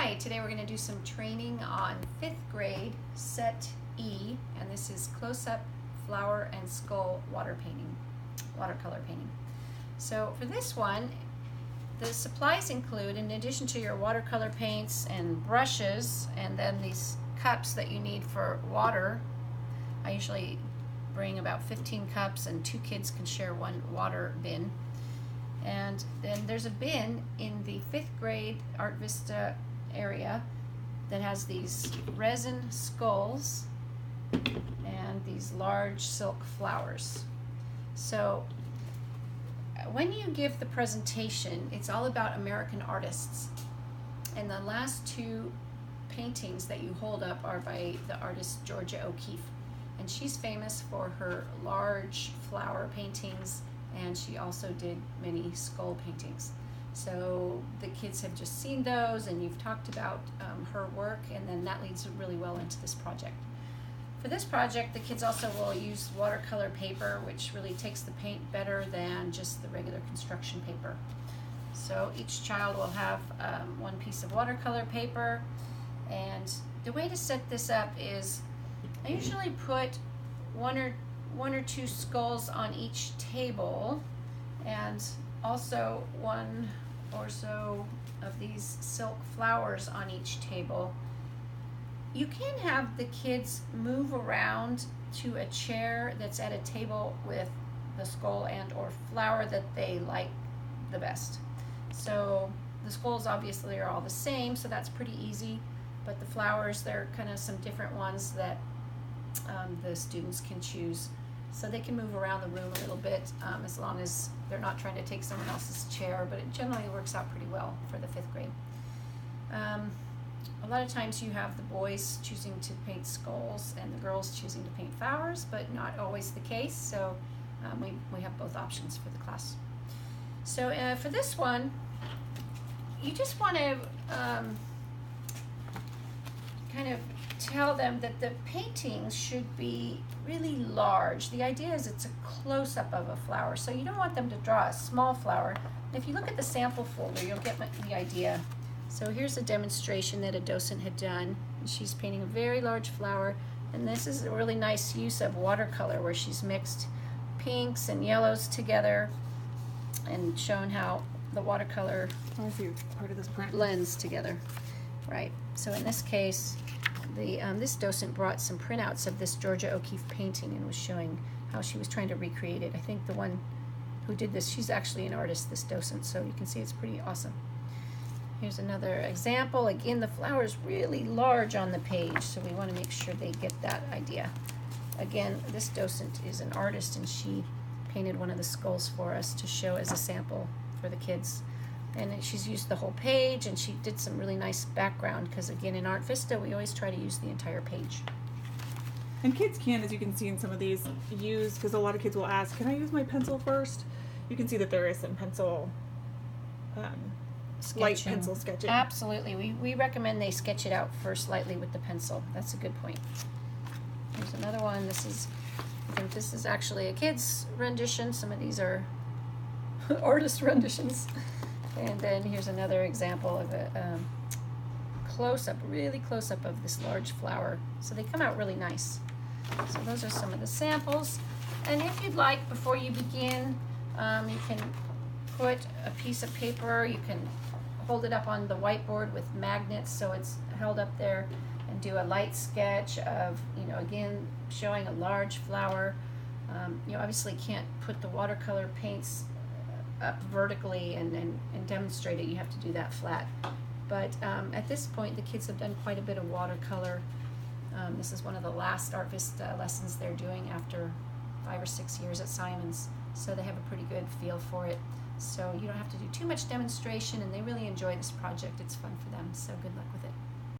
Hi, today we're going to do some training on 5th grade set E, and this is close-up flower and skull watercolor painting. So for this one, the supplies include, in addition to your watercolor paints and brushes, and then these cups that you need for water. I usually bring about 15 cups, and 2 kids can share one water bin. And then there's a bin in the 5th grade Art Vista area that has these resin skulls and these large silk flowers. So when you give the presentation, it's all about American artists. And the last 2 paintings that you hold up are by the artist Georgia O'Keeffe. And she's famous for her large flower paintings, and she also did many skull paintings. So the kids have just seen those, and you've talked about her work, and then that leads really well into this project. For this project, the kids also will use watercolor paper, which really takes the paint better than just the regular construction paper. So each child will have one piece of watercolor paper, and the way to set this up is I usually put one or two skulls on each table, and also 1 or so of these silk flowers on each table. You can have the kids move around to a chair that's at a table with the skull and or flower that they like the best. So the skulls obviously are all the same, so that's pretty easy, but the flowers, they're kind of some different ones that the students can choose. So they can move around the room a little bit as long as they're not trying to take someone else's chair, but it generally works out pretty well for the 5th grade. A lot of times you have the boys choosing to paint skulls and the girls choosing to paint flowers, but not always the case, so we have both options for the class. So for this one, you just want to kind of tell them that the paintings should be really large. The idea is it's a close-up of a flower, so you don't want them to draw a small flower. If you look at the sample folder, you'll get the idea. So here's a demonstration that a docent had done. She's painting a very large flower, and this is a really nice use of watercolor where she's mixed pinks and yellows together and shown how the watercolor blends together. Right, so in this case, this docent brought some printouts of this Georgia O'Keeffe painting and was showing how she was trying to recreate it. I think the one who did this, she's actually an artist, this docent, so you can see it's pretty awesome. Here's another example. Again, the flower is really large on the page, so we want to make sure they get that idea. Again, this docent is an artist, and she painted one of the skulls for us to show as a sample for the kids. And she's used the whole page, and she did some really nice background, because again, in Art Vista, we always try to use the entire page. And kids can, as you can see in some of these, use, because a lot of kids will ask, can I use my pencil first? You can see that there is some pencil, light pencil sketching. Absolutely. We recommend they sketch it out first lightly with the pencil. That's a good point. Here's another one. I think this is actually a kid's rendition. Some of these are artist renditions. And then here's another example of a close-up, really close-up of this large flower. So they come out really nice. So those are some of the samples. And if you'd like, before you begin, you can put a piece of paper, you can hold it up on the whiteboard with magnets so it's held up there, and do a light sketch of, again, showing a large flower. You obviously can't put the watercolor paints up vertically and demonstrate it. You have to do that flat. But at this point, the kids have done quite a bit of watercolor. This is one of the last Art Vista lessons they're doing after 5 or 6 years at Simon's, so they have a pretty good feel for it. So you don't have to do too much demonstration, and they really enjoy this project. It's fun for them, so good luck with it.